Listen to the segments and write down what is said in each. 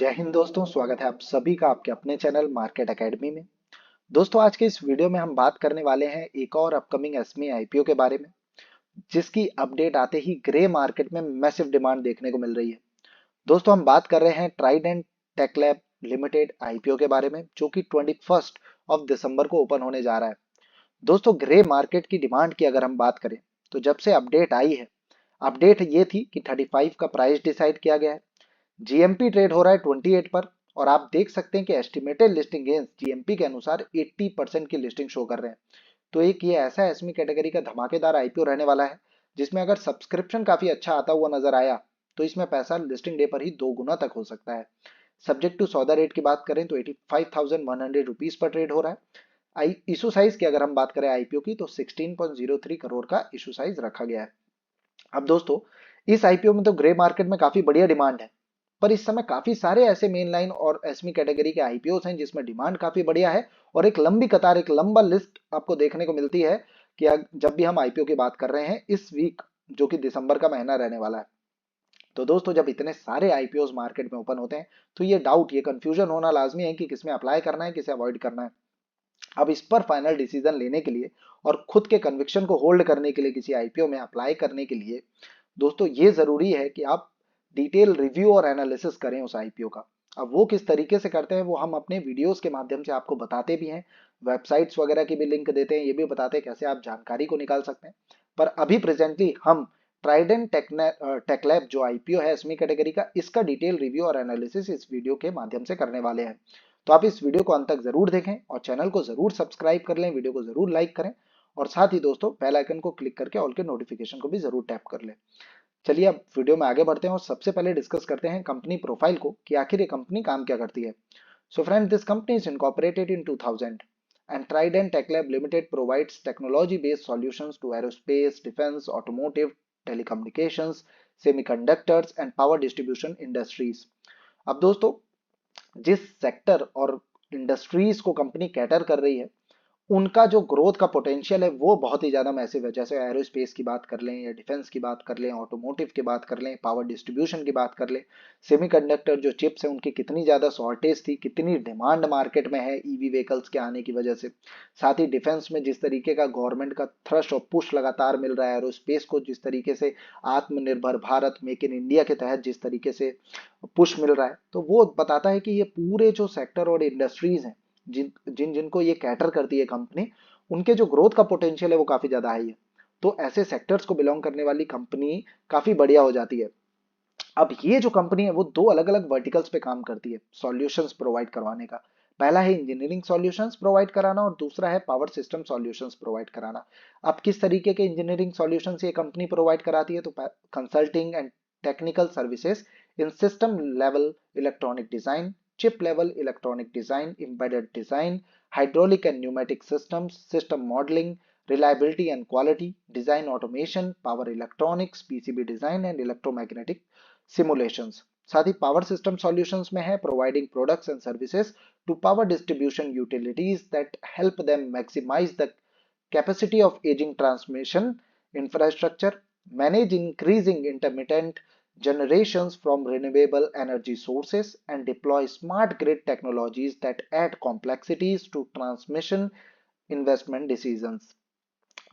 जय हिंद दोस्तों, स्वागत है आप सभी का आपके अपने चैनल मार्केट एकेडमी में। दोस्तों, आज के इस वीडियो में हम बात करने वाले हैं एक और अपकमिंग एसएमई आईपीओ के बारे में, जिसकी अपडेट आते ही ग्रे मार्केट में मैसिव डिमांड देखने को मिल रही है। दोस्तों, हम बात कर रहे हैं ट्राइडेंट टेक्लैब लिमिटेड आईपीओ के बारे में, जो कि 21 दिसंबर को ओपन होने जा रहा है। दोस्तों, ग्रे मार्केट की डिमांड की अगर हम बात करें तो जब से अपडेट आई है, अपडेट ये थी कि 35 का प्राइस डिसाइड किया गया है। जीएमपी ट्रेड हो रहा है 28 पर, और आप देख सकते हैं कि एस्टिमेटेड लिस्टिंग गेंस जीएमपी के अनुसार 80% की लिस्टिंग शो कर रहे हैं। तो एक ये ऐसा एसमी कैटेगरी का धमाकेदार आईपीओ रहने वाला है, जिसमें अगर सब्सक्रिप्शन काफी अच्छा आता हुआ नजर आया तो इसमें पैसा लिस्टिंग डे पर ही 2 गुना तक हो सकता है। सब्जेक्ट टू सौदा रेट की बात करें तो 85,100 रुपीज पर ट्रेड हो रहा है। इशू साइज की अगर हम बात करें आईपीओ की तो 16.03 करोड़ का इशू साइज रखा गया है। अब दोस्तों, इस आईपीओ में तो ग्रे मार्केट में काफी बढ़िया डिमांड है, पर इस समय काफी सारे ऐसे मेन लाइन और एसमी कैटेगरी के आईपीओ हैं जिसमें डिमांड काफी बढ़िया है, और एक लंबी कतार, एक लंबा लिस्ट आपको देखने को मिलती है कि जब भी हम आईपीओ की बात कर रहे हैं इस वीक, जो कि दिसंबर का महीना रहने वाला है। तो दोस्तों, जब इतने सारे आईपीओ मार्केट में ओपन होते हैं तो ये डाउट, ये कंफ्यूजन होना लाजमी है कि किसमें अप्लाई करना है, किसे अवॉइड करना है। अब इस पर फाइनल डिसीजन लेने के लिए और खुद के कन्विक्शन को होल्ड करने के लिए किसी आईपीओ में अप्लाई करने के लिए दोस्तों, ये जरूरी है कि आप डिटेल रिव्यू और एनालिसिस करें उस आईपीओ का। अब वो किस तरीके से करते हैं वो हम अपने वीडियोस के माध्यम से आपको बताते भी हैं, वेबसाइट्स वगैरह की भी लिंक देते हैं, ये भी बताते हैं कैसे आप जानकारी को निकाल सकते हैं। पर अभी प्रेजेंटली हम ट्राइडेंट टेक्लैब जो आईपीओ है एसमी कैटेगरी का, इसका डिटेल रिव्यू और एनालिसिस इस वीडियो के माध्यम से करने वाले हैं। तो आप इस वीडियो को अंत तक जरूर देखें और चैनल को जरूर सब्सक्राइब कर लें, वीडियो को जरूर लाइक करें, और साथ ही दोस्तों बेल आइकन को क्लिक करके ऑल के नोटिफिकेशन को भी जरूर टैप कर लें। चलिए अब वीडियो में आगे बढ़ते हैं और सबसे पहले डिस्कस करते हैं कंपनी प्रोफाइल को कि आखिर ये कंपनी काम क्या करती है। So friend, this company is incorporated in 2000 and Trident TechLab Limited provides technology-based solutions to aerospace, defense, automotive, telecommunications, semiconductors and power distribution industries। अब दोस्तों, जिस सेक्टर और इंडस्ट्रीज को कंपनी कैटर कर रही है, उनका जो ग्रोथ का पोटेंशियल है वो बहुत ही ज़्यादा मैसिव है। जैसे एरोस्पेस की बात कर लें, या डिफेंस की बात कर लें, ऑटोमोटिव की बात कर लें, पावर डिस्ट्रीब्यूशन की बात कर लें, सेमीकंडक्टर जो चिप्स हैं उनकी कितनी ज़्यादा शॉर्टेज थी, कितनी डिमांड मार्केट में है ईवी व्हीकल्स के आने की वजह से। साथ ही डिफेंस में जिस तरीके का गवर्नमेंट का थ्रस्ट और पुश लगातार मिल रहा है, एरोस्पेस को जिस तरीके से आत्मनिर्भर भारत, मेक इन इंडिया के तहत जिस तरीके से पुश मिल रहा है, तो वो बताता है कि ये पूरे जो सेक्टर और इंडस्ट्रीज हैं जिन जिन जिनको ये कैटर करती है कंपनी, उनके जो ग्रोथ का पोटेंशियल है वो काफी ज्यादा हाई है। तो ऐसे सेक्टर्स को बिलोंग करने वाली कंपनी काफी बढ़िया हो जाती है। अब ये जो कंपनी है वो दो अलग अलग वर्टिकल्स पे काम करती है सॉल्यूशंस प्रोवाइड करवाने का। पहला है इंजीनियरिंग सॉल्यूशंस प्रोवाइड कराना, और दूसरा है पावर सिस्टम सॉल्यूशंस प्रोवाइड कराना। अब किस तरीके के इंजीनियरिंग सॉल्यूशंस ये कंपनी प्रोवाइड कराती है, तो consulting and technical services in system level electronic design, chip level electronic design, embedded design, hydraulic and pneumatic systems, system modeling, reliability and quality, design automation, power electronics, PCB design and electromagnetic simulations। साथ ही power system solutions में है providing products and services to power distribution utilities that help them maximise the capacity of aging transmission infrastructure, manage increasing intermittent generations from renewable energy sources, and deploy smart grid technologies that add complexities to transmission investment decisions।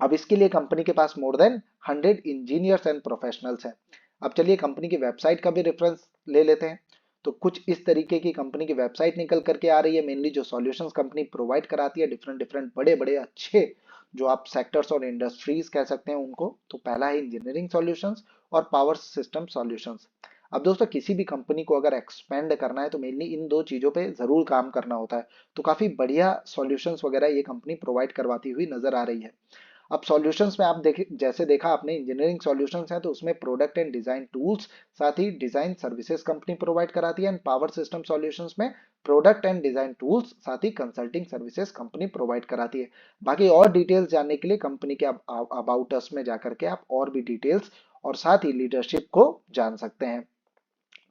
अब इसके लिए company के पास more than 100 engineers and professionals हैं। अब चलिए company की website का भी रेफरेंस ले लेते हैं। तो कुछ इस तरीके की कंपनी की वेबसाइट निकल करके आ रही है। मेनली जो सॉल्यूशंस कंपनी प्रोवाइड कराती है डिफरेंट डिफरेंट बड़े बड़े अच्छे जो आप सेक्टर्स और इंडस्ट्रीज कह सकते हैं उनको, तो पहला है इंजीनियरिंग सॉल्यूशंस और पावर सिस्टम सॉल्यूशंस। अब दोस्तों, किसी भी कंपनी को अगर एक्सपेंड करना है तो मेनली इन दो चीजों पे जरूर काम करना होता है। तो काफी बढ़िया सॉल्यूशंस वगैरह ये कंपनी प्रोवाइड करवाती हुई नजर आ रही है। अब सॉल्यूशंस में आप देखे, जैसे देखा आपने इंजीनियरिंग सॉल्यूशंस हैं तो उसमें प्रोडक्ट एंड डिजाइन टूल्स, साथ ही डिजाइन सर्विसेज कंपनी प्रोवाइड कराती है। एंड पावर सिस्टम सॉल्यूशंस में प्रोडक्ट एंड डिजाइन टूल्स, साथ ही कंसल्टिंग सर्विसेज कंपनी प्रोवाइड कराती है। बाकी और डिटेल्स जानने के लिए कंपनी के अबाउट अस में जाकर के आप और भी डिटेल्स और साथ ही लीडरशिप को जान सकते हैं।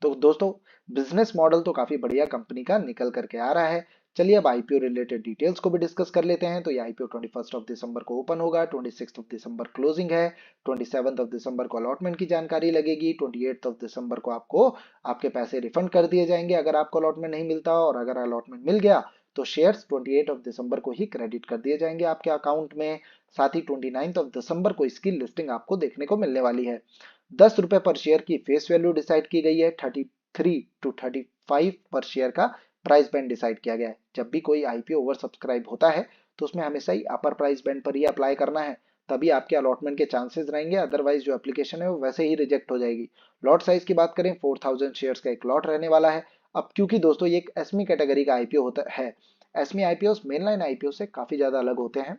तो दोस्तों, बिजनेस मॉडल तो काफी बढ़िया कंपनी का निकल करके आ रहा है। चलिए अब आईपीओ रिलेटेड डिटेल्स को भी डिस्कस कर लेते हैं। तो ये आईपीओ 21 को ओपन होगा, 26 क्लोजिंग है, 27 को अलॉटमेंट की जानकारी लगेगी, 28 को आपको आपके पैसे रिफंड कर दिए जाएंगे अगर आपको अलॉटमेंट नहीं मिलता, और अगर अलॉटमेंट मिल गया तो शेयर्स 28 को ही क्रेडिट कर दिए जाएंगे आपके अकाउंट में। साथ ही 29 को इसकी लिस्टिंग आपको देखने को मिलने वाली है। 10 रुपए पर शेयर की फेस वैल्यू डिसाइड की गई है, 33 to 35 पर शेयर का प्राइस बैंड डिसाइड किया गया है। जब भी कोई आईपीओ ओवर सब्सक्राइब होता है तो उसमें हमेशा ही अपर प्राइस बैंड पर ही अप्लाई करना है, तभी आपके अलॉटमेंट के चांसेस रहेंगे, अदरवाइज जो एप्लीकेशन है वो वैसे ही रिजेक्ट हो जाएगी। लॉट साइज की बात करें, 4000 शेयर्स का एक लॉट रहने वाला है। अब क्योंकि दोस्तों ये एक एसमी कैटेगरी का आईपीओ होता है, एसमी आईपीओ मेनलाइन आईपीओ से काफी ज्यादा अलग होते हैं।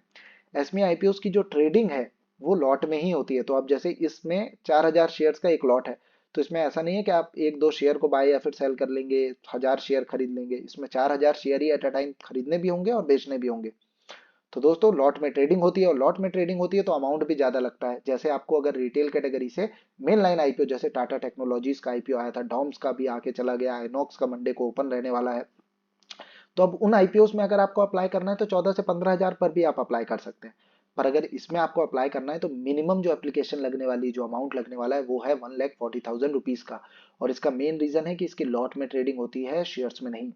एसमी आईपीओ की जो ट्रेडिंग है वो लॉट में ही होती है। तो अब जैसे इसमें 4000 शेयर्स का एक लॉट है, तो इसमें ऐसा नहीं है कि आप एक दो शेयर को बाय या फिर सेल कर लेंगे, 1000 शेयर खरीद लेंगे। इसमें 4000 share he at a time खरीदने भी होंगे और बेचने भी होंगे। तो दोस्तों लॉट में ट्रेडिंग होती है, और लॉट में ट्रेडिंग होती है तो अमाउंट भी ज्यादा लगता है। जैसे आपको अगर रिटेल कैटेगरी से मेन लाइन आईपीओ, जैसे टाटा टेक्नोलॉजीज का आईपीओ आया था, डॉम्स का भी आके चला गया, आइनॉक्स का मंडे को ओपन रहने वाला है, तो अब उन आईपीओ में अगर आपको अप्लाई करना है तो 14 से 15 हजार पर भी आप अप्लाई कर सकते हैं। पर अगर इसमें आपको अप्लाई करना है तो मिनिमम जो एप्लीकेशन लगने वाली, जो अमाउंट लगने वाला है वो है 1,40,000 रुपीज का। और इसका मेन रीजन है कि इसकी लॉट में ट्रेडिंग होती है, शेयर्स में नहीं।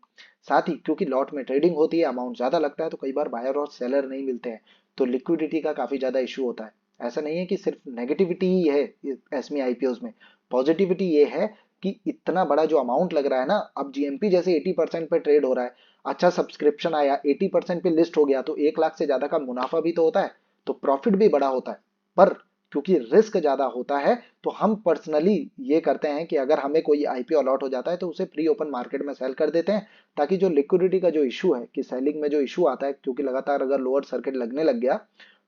साथ ही क्योंकि लॉट में ट्रेडिंग होती है, अमाउंट ज्यादा लगता है, तो कई बार बायर और सेलर नहीं मिलते हैं, तो लिक्विडिटी का काफी ज्यादा इशू होता है। ऐसा नहीं है कि सिर्फ नेगेटिविटी ही है एसमी आईपीओ में, पॉजिटिविटी ये है कि इतना बड़ा जो अमाउंट लग रहा है ना, अब जीएमपी जैसे 80% पे ट्रेड हो रहा है, अच्छा सब्सक्रिप्शन आया, 80% पे लिस्ट हो गया, तो 1 लाख से ज्यादा का मुनाफा भी तो होता है, तो प्रॉफिट भी बड़ा होता है। पर क्योंकि रिस्क ज्यादा होता है, तो हम पर्सनली ये करते हैं कि अगर हमें कोई आईपीओ अलॉट हो जाता है तो उसे प्री ओपन मार्केट में सेल कर देते हैं, ताकि जो लिक्विडिटी का जो इशू है, कि सेलिंग में जो इशू आता है, क्योंकि लगातार अगर लोअर सर्किट लगने लग गया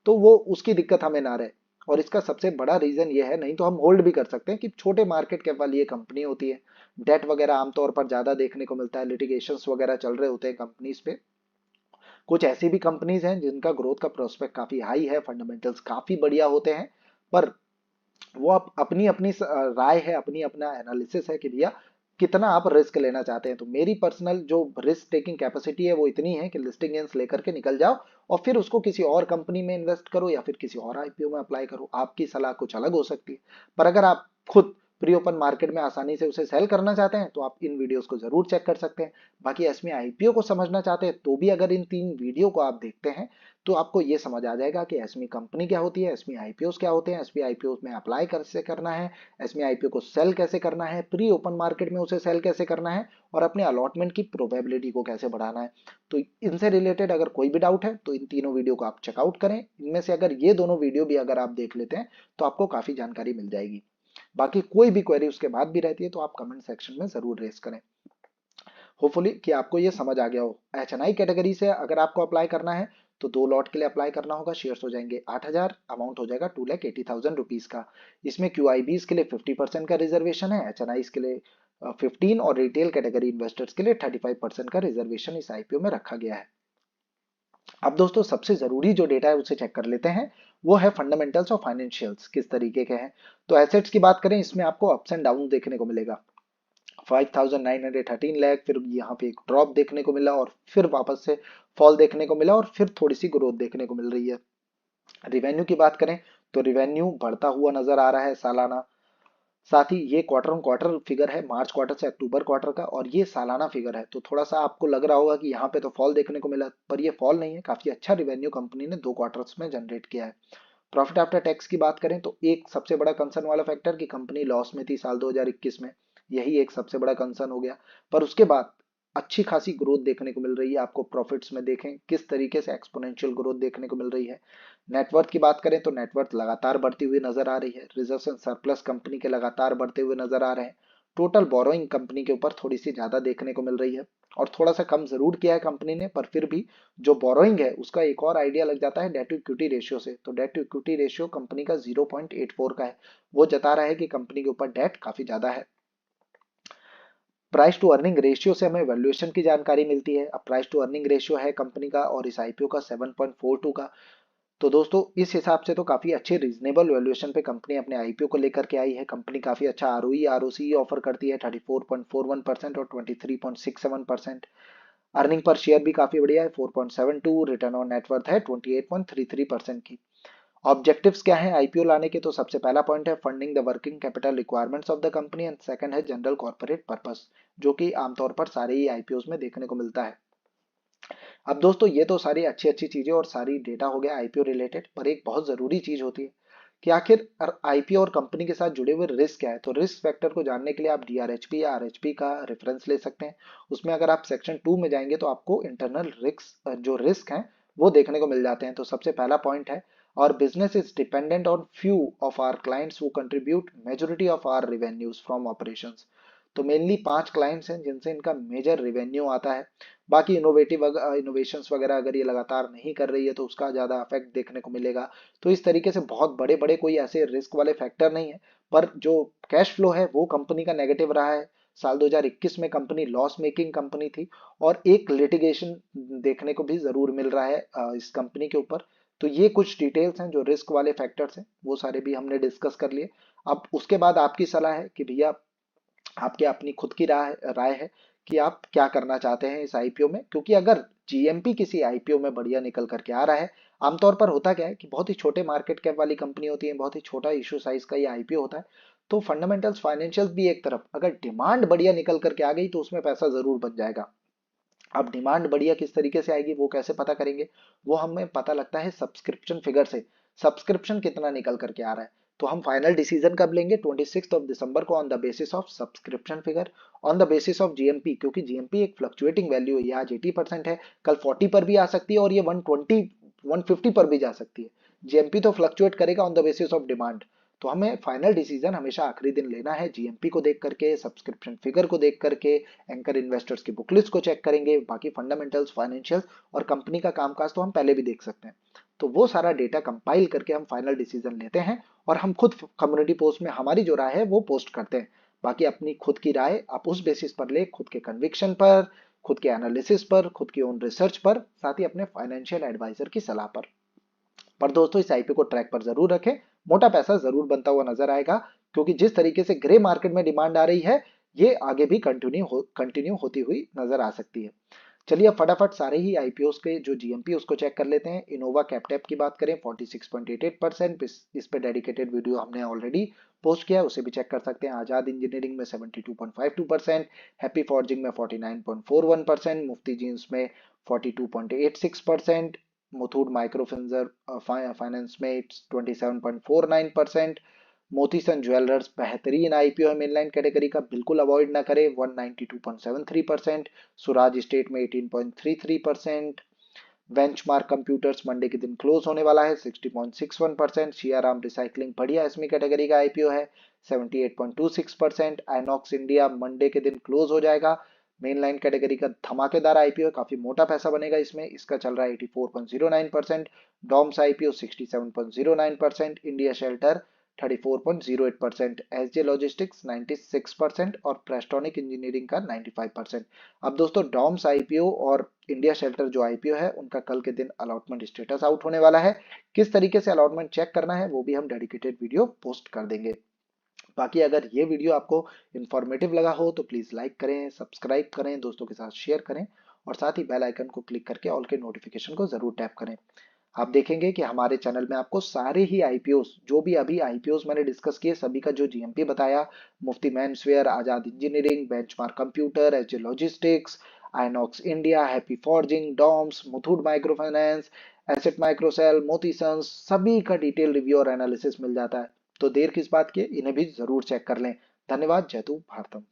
तो वो उसकी दिक्कत हमें ना रहे। और इसका सबसे बड़ा रीजन ये है, नहीं तो हम होल्ड भी कर सकते हैं, कि छोटे मार्केट कैप वाली ये कंपनी होती है, डेट वगैरह आमतौर पर ज्यादा देखने को मिलता है, लिटिगेशंस वगैरह चल रहे होते हैं कंपनीज पे। कुछ ऐसी भी कंपनीज हैं जिनका ग्रोथ का प्रोस्पेक्ट काफी हाई है, फंडामेंटल्स काफी बढ़िया होते हैं, पर वो आप अपनी अपनी राय है, अपनी अपना एनालिसिस है कि भैया कितना आप रिस्क लेना चाहते हैं। तो मेरी पर्सनल जो रिस्क टेकिंग कैपेसिटी है वो इतनी है कि लिस्टिंग गेंस लेकर के निकल जाओ, और फिर उसको किसी और कंपनी में इन्वेस्ट करो या फिर किसी और आईपीओ में अप्लाई करो। आपकी सलाह कुछ अलग हो सकती है, पर अगर आप खुद प्री ओपन मार्केट में आसानी से उसे सेल करना चाहते हैं तो आप इन वीडियोस को जरूर चेक कर सकते हैं। बाकी एसमी आईपीओ को समझना चाहते हैं तो भी अगर इन 3 वीडियो को आप देखते हैं तो आपको ये समझ आ जाएगा कि एसमी कंपनी क्या होती है, एसमी आईपीओ क्या होते हैं, एसमी आईपीओ में अप्लाई कैसे करना है, एसमी आईपीओ को सेल कैसे करना है, प्री ओपन मार्केट में उसे सेल कैसे करना है, और अपने अलॉटमेंट की प्रोबेबिलिटी को कैसे बढ़ाना है। तो इनसे रिलेटेड अगर कोई भी डाउट है तो इन तीनों वीडियो को आप चेकआउट करें। इनमें से अगर ये दोनों वीडियो भी अगर आप देख लेते हैं तो आपको काफी जानकारी मिल जाएगी। बाकी कोई भी क्वेरी उसके बाद भी रहती है तो आप कमेंट सेक्शन में जरूर रेस करें। होपफुली कि आपको ये समझ आ गया हो। एचएनआई कैटेगरी से अगर आपको अप्लाई करना है तो 2 लॉट के लिए अप्लाई करना होगा, शेयर्स हो जाएंगे 8000, अमाउंट हो जाएगा 2,80,000 रुपीज का। इसमें क्यूआईबीज के लिए 50% का रिजर्वेशन है, एचएनआई के लिए 15, और रिटेल कैटेगरी इन्वेस्टर्स के लिए 35% का रिजर्वेशन इस आईपीओ में रखा गया है। अब दोस्तों सबसे जरूरी जो डेटा है उसे चेक कर लेते हैं, वो है फंडामेंटल्स और फाइनेंशियल्स किस तरीके के हैं। तो एसेट्स की बात करें, इसमें आपको अप्स एंड डाउन देखने को मिलेगा। 5,913 लाख, फिर यहाँ पे एक ड्रॉप देखने को मिला, और फिर वापस से फॉल देखने को मिला, और फिर थोड़ी सी ग्रोथ देखने को मिल रही है। रिवेन्यू की बात करें तो रिवेन्यू बढ़ता हुआ नजर आ रहा है सालाना। साथ ही ये क्वार्टर ऑन क्वार्टर फिगर है, मार्च क्वार्टर से अक्टूबर क्वार्टर का, और ये सालाना फिगर है। तो थोड़ा सा आपको लग रहा होगा कि यहाँ पे तो फॉल देखने को मिला, पर ये फॉल नहीं है, काफी अच्छा रिवेन्यू कंपनी ने 2 क्वार्टर्स में जनरेट किया है। प्रॉफिट आफ्टर टैक्स की बात करें तो एक सबसे बड़ा कंसर्न वाला फैक्टर कि कंपनी लॉस में थी साल 2021 में, यही एक सबसे बड़ा कंसर्न हो गया। पर उसके बाद अच्छी खासी ग्रोथ देखने को मिल रही है आपको। प्रॉफिट्स में देखें किस तरीके से एक्सपोनेंशियल ग्रोथ देखने को मिल रही है। नेटवर्थ की बात करें तो नेटवर्थ लगातार बढ़ती हुई नजर आ रही है। रिजर्व्स एंड सरप्लस कंपनी के लगातार बढ़ते हुए नजर आ रहे हैं। टोटल बोरोइंग कंपनी के ऊपर थोड़ी सी ज्यादा देखने को मिल रही है, और थोड़ा सा कम जरूर किया है कंपनी ने, पर फिर भी जो बोरोइंग है उसका एक और आइडिया लग जाता है डेट टू इक्विटी रेशियो से। तो debt to equity ratio company का 0.84 का है, वो जता रहा है कि कंपनी के ऊपर डेट काफी ज्यादा है। प्राइस टू अर्निंग रेशियो से हमें वैल्यूएशन की जानकारी मिलती है। अब प्राइस टू अर्निंग रेशियो है कंपनी का और इस आईपीओ का 7.42 का। तो दोस्तों इस हिसाब से तो काफी अच्छे रीजनेबल वैल्यूएशन पे कंपनी अपने आईपीओ को लेकर के आई है। कंपनी काफी अच्छा आरओई आरओसी ऑफर करती है, 34.41% और 23.67%। अर्निंग पर शेयर भी काफी बढ़िया है 4.72, रिटर्न ऑन नेटवर्थ है 28.33% की। ऑब्जेक्टिव्स क्या है आईपीओ लाने के, तो सबसे पहला पॉइंट है funding the working capital requirements of the company and second है जनरल कॉर्पोरेट पर्पस, जो कि आमतौर पर सारे ही आईपीओ में देखने को मिलता है। अब दोस्तों ये तो सारी अच्छी अच्छी चीजें और सारी डेटा हो गया आईपीओ रिलेटेड, पर एक बहुत जरूरी चीज होती है कि आखिर आईपीओ और कंपनी के साथ जुड़े हुए रिस्क क्या है। तो रिस्क फैक्टर को जानने के लिए आप डीआरएचपी या आरएचपी का रेफरेंस ले सकते हैं। उसमें अगर आप सेक्शन 2 में जाएंगे तो आपको इंटरनल रिस्क जो रिस्क हैं वो देखने को मिल जाते हैं। तो सबसे पहला पॉइंट है, और business is dependent on few of our clients who contribute majority of our revenues from operations. तो मेनली 5 क्लाइंट्स हैं जिनसे इनका मेजर रिवेन्यू आता है। बाकी इनोवेशंस वगैरह अगर ये लगातार नहीं कर रही है तो उसका ज़्यादा इफेक्ट देखने को मिलेगा। तो इस तरीके से बहुत बड़े बड़े कोई ऐसे रिस्क वाले फैक्टर नहीं है, पर जो कैश फ्लो है वो कंपनी का नेगेटिव रहा है। साल 2021 में कंपनी लॉस मेकिंग कंपनी थी और एक लिटिगेशन देखने को भी जरूर मिल रहा है इस कंपनी के ऊपर। तो ये कुछ डिटेल्स हैं जो रिस्क वाले फैक्टर्स हैं, वो सारे भी हमने डिस्कस कर लिए। अब उसके बाद आपकी सलाह है कि भैया आपके अपनी खुद की राय राय है कि आप क्या करना चाहते हैं इस आईपीओ में, क्योंकि अगर जीएमपी किसी आईपीओ में बढ़िया निकल करके आ रहा है, आमतौर पर होता क्या है कि बहुत ही छोटे मार्केट कैप वाली कंपनी होती है, बहुत ही छोटा इशू साइज का ये आईपीओ होता है। तो फंडामेंटल्स फाइनेंशियल्स भी एक तरफ, अगर डिमांड बढ़िया निकल करके आ गई तो उसमें पैसा जरूर बन जाएगा। अब डिमांड बढ़िया किस तरीके से आएगी वो कैसे पता करेंगे, वो हमें पता लगता है सब्सक्रिप्शन फिगर से। सब्सक्रिप्शन कितना निकल करके आ रहा है, तो हम फाइनल डिसीजन कब लेंगे, 26 दिसंबर को, on the basis of subscription figure, on the basis of GMP, क्योंकि जीएमपी एक फ्लक्चुएटिंग वैल्यू है। ये आज 80% है, कल 40 पर भी आ सकती है और ये 120 150 पर भी जा सकती है। जीएमपी तो फ्लक्चुएट करेगा on the basis of demand. तो हमें फाइनल डिसीजन हमेशा आखिरी दिन लेना है, जीएमपी को देख करके, सब्सक्रिप्शन फिगर को देख करके, एंकर इन्वेस्टर्स की बुक लिस्ट को चेक करेंगे, बाकी फंडामेंटल्स फाइनेंशियल और कंपनी का कामकाज तो हम पहले भी देख सकते हैं। तो वो सारा डेटा कंपाइल करके हम फाइनल डिसीजन लेते हैं और हम खुद कम्युनिटी पोस्ट में हमारी जो राय है वो पोस्ट करते हैं। बाकी अपनी खुद की राय आप उस बेसिस पर ले, खुद के कन्विक्शन पर, खुद के एनालिसिस पर, खुद की ओन रिसर्च पर, साथ ही अपने फाइनेंशियल एडवाइजर की सलाह पर दोस्तों इस आईपीओ को ट्रैक पर जरूर रखें। मोटा पैसा जरूर बनता हुआ नजर आएगा, क्योंकि जिस तरीके से ग्रे मार्केट में डिमांड आ रही है ये आगे भी कंटिन्यू होती हुई नजर आ सकती है। चलिए अब फटाफट सारे ही आईपीओ के जो जीएमपी उसको चेक कर लेते हैं। इनोवा कैपटेप की बात करें 46.88%, इस पे डेडिकेटेड वीडियो हमने ऑलरेडी पोस्ट किया है, उसे भी चेक कर सकते हैं। आजाद इंजीनियरिंग में 72.52%, हैप्पी फॉर्जिंग में 49.41%, मुफ्ती जीन्स में 42.86%, मुथूट माइक्रो फाइनेंस में 27.49%, मोतीसन ज्वेलर्स बेहतरीन आईपीओ है मेनलाइन कैटेगरी का, बिल्कुल अवॉइड ना करें 192.73%, सुराज स्टेट में 18.33%, बेंचमार्क कंप्यूटर्स मंडे के दिन क्लोज होने वाला है 60.61%, शियाराम रिसाइकलिंग बढ़िया इसमें कैटेगरी का आईपीओ है 78.26%, आइनॉक्स इंडिया मंडे के दिन क्लोज हो जाएगा, मेन लाइन कैटेगरी का धमाकेदार आईपीओ है, काफी मोटा पैसा बनेगा इसमें, इसका चल रहा है 84.09%, DOMS IPO 67.09%, India shelter 34.08%, SJ logistics 96% और प्रेस्टोनिक इंजीनियरिंग का 95%। अब दोस्तों डॉम्स आईपीओ और इंडिया शेल्टर जो आईपीओ है उनका कल के दिन अलॉटमेंट स्टेटस आउट होने वाला है। किस तरीके से अलॉटमेंट चेक करना है वो भी हम डेडिकेटेड वीडियो पोस्ट कर देंगे। बाकी अगर ये वीडियो आपको इन्फॉर्मेटिव लगा हो तो प्लीज लाइक करें, सब्सक्राइब करें, दोस्तों के साथ शेयर करें और साथ ही बेल आइकन को क्लिक करके ऑल के नोटिफिकेशन को जरूर टैप करें। आप देखेंगे कि हमारे चैनल में आपको सारे ही आईपीओ जो भी अभी आईपीओ मैंने डिस्कस किए सभी का जो जीएमपी बताया, Mufti menswear, Azad engineering, benchmark computer, SJ logistics, Inox India, happy forging, Doms, Muthoot micro finance, asset microcell, Motisons, सभी का डिटेल रिव्यू और एनालिसिस मिल जाता है। तो देर किस बात की, इन्हें भी जरूर चेक कर लें। धन्यवाद। जय भारतम।